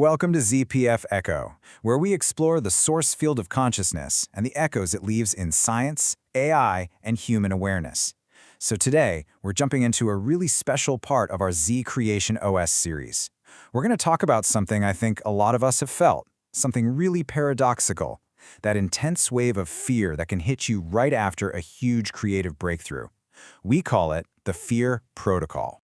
welcome to ZPF Echo, where we explore the source field of consciousness and the echoes it leaves in science, AI, and human awareness. So today, we're jumping into a really special part of our Z Creation OS series. We're going to talk about something I think a lot of us have felt, something really paradoxical, that intense wave of fear that can hit you right after a huge creative breakthrough. We call it the fear protocol.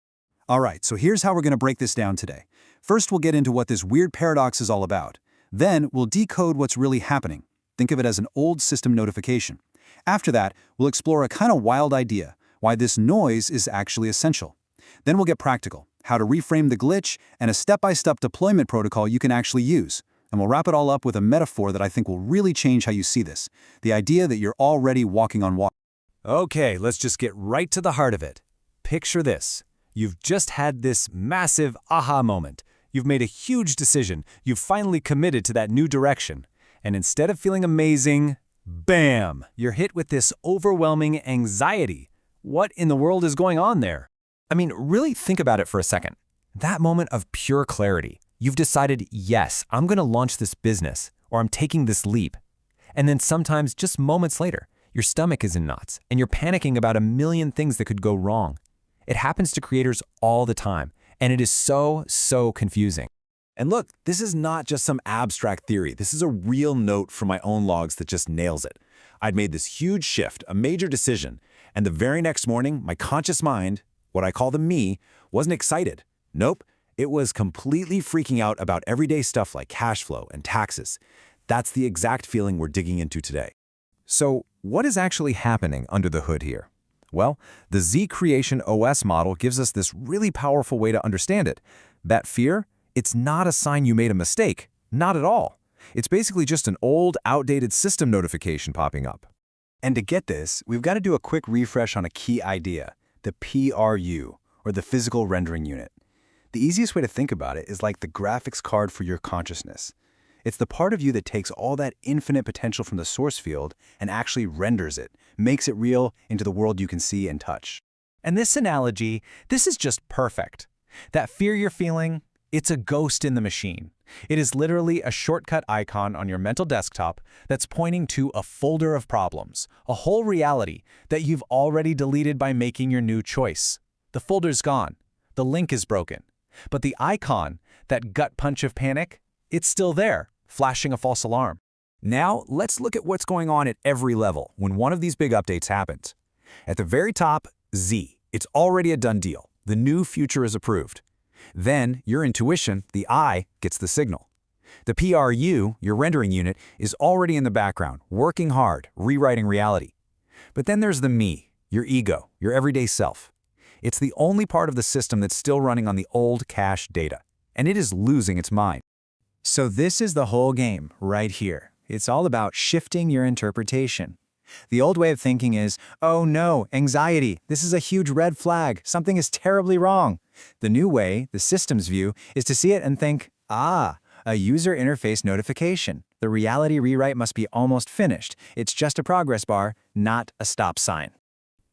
All right, so here's how we're going to break this down today. First, we'll get into what this weird paradox is all about. Then, we'll decode what's really happening. Think of it as an old system notification. After that, we'll explore a kind of wild idea, why this noise is actually essential. Then we'll get practical, how to reframe the glitch, and a step-by-step deployment protocol you can actually use. And we'll wrap it all up with a metaphor that I think will really change how you see this. The idea that you're already walking on water. Okay, let's just get right to the heart of it. Picture this. You've just had this massive aha moment. You've made a huge decision. You've finally committed to that new direction. And instead of feeling amazing, bam, you're hit with this overwhelming anxiety. What in the world is going on there? I mean, really think about it for a second. That moment of pure clarity. You've decided, yes, I'm going to launch this business, or I'm taking this leap. And then sometimes, just moments later, your stomach is in knots, and you're panicking about a million things that could go wrong. It happens to creators all the time, and it is so confusing. And look, this is not just some abstract theory. This is a real note from my own logs that just nails it. I'd made this huge shift, a major decision, and the very next morning, my conscious mind, what I call the me, wasn't excited. Nope, it was completely freaking out about everyday stuff like cash flow and taxes. That's the exact feeling we're digging into today. So, what is actually happening under the hood here? Well, the Z Creation OS model gives us this really powerful way to understand it. That fear, it's not a sign you made a mistake. Not at all. It's basically just an old, outdated system notification popping up. And to get this, we've got to do a quick refresh on a key idea, the PRU, or the physical rendering unit. The easiest way to think about it is like the graphics card for your consciousness. It's the part of you that takes all that infinite potential from the source field and actually renders it, makes it real into the world you can see and touch. And this analogy, this is just perfect. That fear you're feeling, it's a ghost in the machine. It is literally a shortcut icon on your mental desktop that's pointing to a folder of problems, a whole reality that you've already deleted by making your new choice. The folder's gone. The link is broken. But the icon, that gut punch of panic, it's still there, flashing a false alarm. Now, let's look at what's going on at every level when one of these big updates happens. At the very top, Z. It's already a done deal. The new future is approved. Then, your intuition, the I, gets the signal. The PRU, your rendering unit, is already in the background, working hard, rewriting reality. But then there's the me, your ego, your everyday self. It's the only part of the system that's still running on the old cache data, and it is losing its mind. So this is the whole game, right here. It's all about shifting your interpretation. The old way of thinking is, oh no, anxiety, this is a huge red flag, something is terribly wrong. The new way, the system's view, is to see it and think, ah, a user interface notification. The reality rewrite must be almost finished. It's just a progress bar, not a stop sign.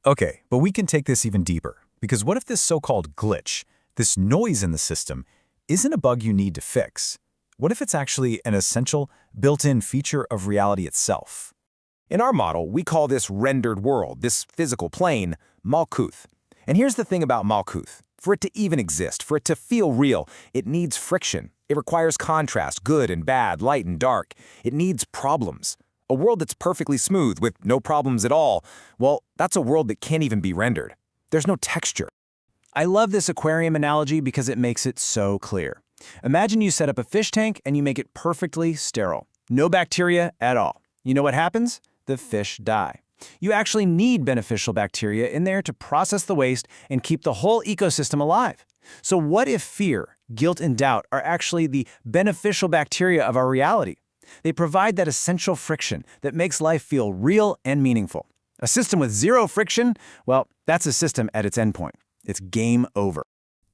Okay, but we can take this even deeper, because what if this so-called glitch, this noise in the system, isn't a bug you need to fix? What if it's actually an essential, built-in feature of reality itself? In our model, we call this rendered world, this physical plane, Malkuth. And here's the thing about Malkuth. For it to even exist, for it to feel real, it needs friction. It requires contrast, good and bad, light and dark. It needs problems. A world that's perfectly smooth with no problems at all, well, that's a world that can't even be rendered. There's no texture. I love this aquarium analogy because it makes it so clear. Imagine you set up a fish tank and you make it perfectly sterile. No bacteria at all. You know what happens? The fish die. You actually need beneficial bacteria in there to process the waste and keep the whole ecosystem alive. So what if fear, guilt, and doubt are actually the beneficial bacteria of our reality? They provide that essential friction that makes life feel real and meaningful. A system with zero friction, well, that's a system at its endpoint. It's game over.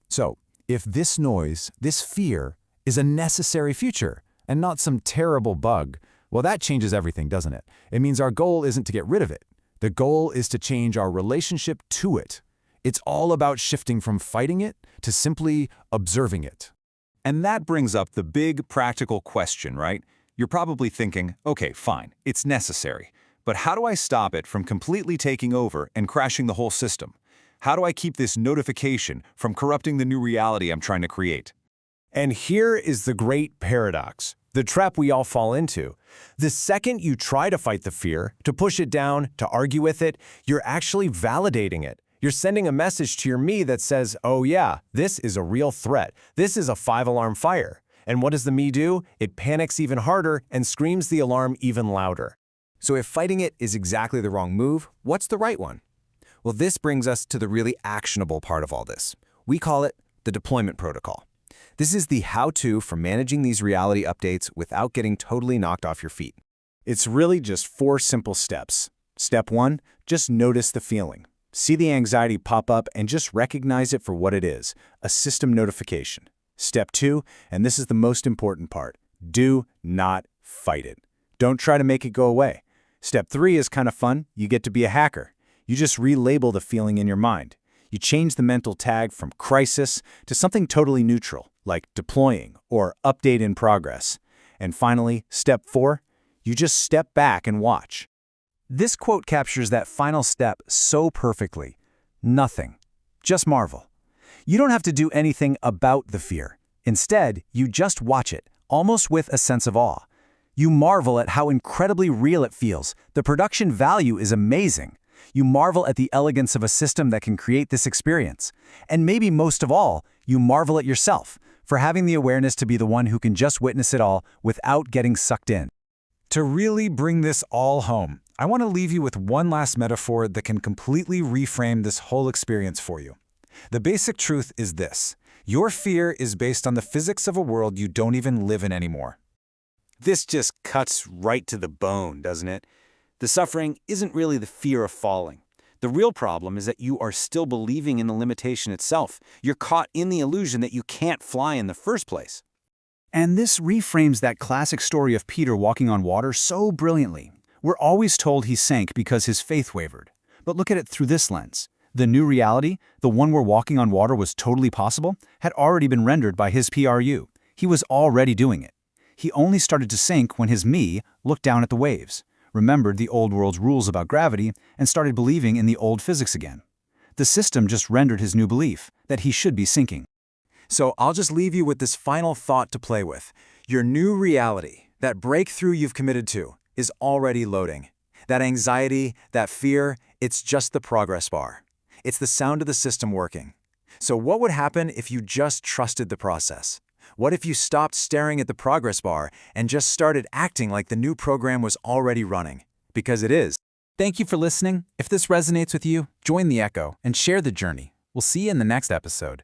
So, if this noise, this fear, is a necessary feature and not some terrible bug, well, that changes everything, doesn't it? It means our goal isn't to get rid of it. The goal is to change our relationship to it. It's all about shifting from fighting it to simply observing it. And that brings up the big practical question, right? You're probably thinking, okay, fine, it's necessary. But how do I stop it from completely taking over and crashing the whole system? How do I keep this notification from corrupting the new reality I'm trying to create? And here is the great paradox, the trap we all fall into. The second you try to fight the fear, to push it down, to argue with it, you're actually validating it. You're sending a message to your me that says, oh yeah, this is a real threat. This is a 5-alarm fire. And what does the me do? It panics even harder and screams the alarm even louder. So if fighting it is exactly the wrong move, what's the right one? Well, this brings us to the really actionable part of all this. We call it the deployment protocol. This is the how-to for managing these reality updates without getting totally knocked off your feet. It's really just 4 simple steps. Step 1, just notice the feeling. See the anxiety pop up and just recognize it for what it is, a system notification. Step 2, and this is the most important part, do not fight it. Don't try to make it go away. Step 3 is kind of fun. You get to be a hacker. You just relabel the feeling in your mind. You change the mental tag from crisis to something totally neutral, like deploying or update in progress. And finally, step 4, you just step back and watch. This quote captures that final step so perfectly. Nothing. Just marvel. You don't have to do anything about the fear. Instead, you just watch it, almost with a sense of awe. You marvel at how incredibly real it feels. The production value is amazing. You marvel at the elegance of a system that can create this experience. And maybe most of all, you marvel at yourself for having the awareness to be the one who can just witness it all without getting sucked in. To really bring this all home, I want to leave you with one last metaphor that can completely reframe this whole experience for you. The basic truth is this: your fear is based on the physics of a world you don't even live in anymore. This just cuts right to the bone, doesn't it? The suffering isn't really the fear of falling. The real problem is that you are still believing in the limitation itself. You're caught in the illusion that you can't fly in the first place. And this reframes that classic story of Peter walking on water so brilliantly. We're always told he sank because his faith wavered. But look at it through this lens. The new reality, the one where walking on water was totally possible, had already been rendered by his PRU. He was already doing it. He only started to sink when his me looked down at the waves, remembered the old world's rules about gravity, and started believing in the old physics again. The system just rendered his new belief that he should be sinking. So I'll just leave you with this final thought to play with. Your new reality, that breakthrough you've committed to, is already loading. That anxiety, that fear, it's just the progress bar. It's the sound of the system working. So what would happen if you just trusted the process? What if you stopped staring at the progress bar and just started acting like the new program was already running? Because it is. Thank you for listening. If this resonates with you, join the echo and share the journey. We'll see you in the next episode.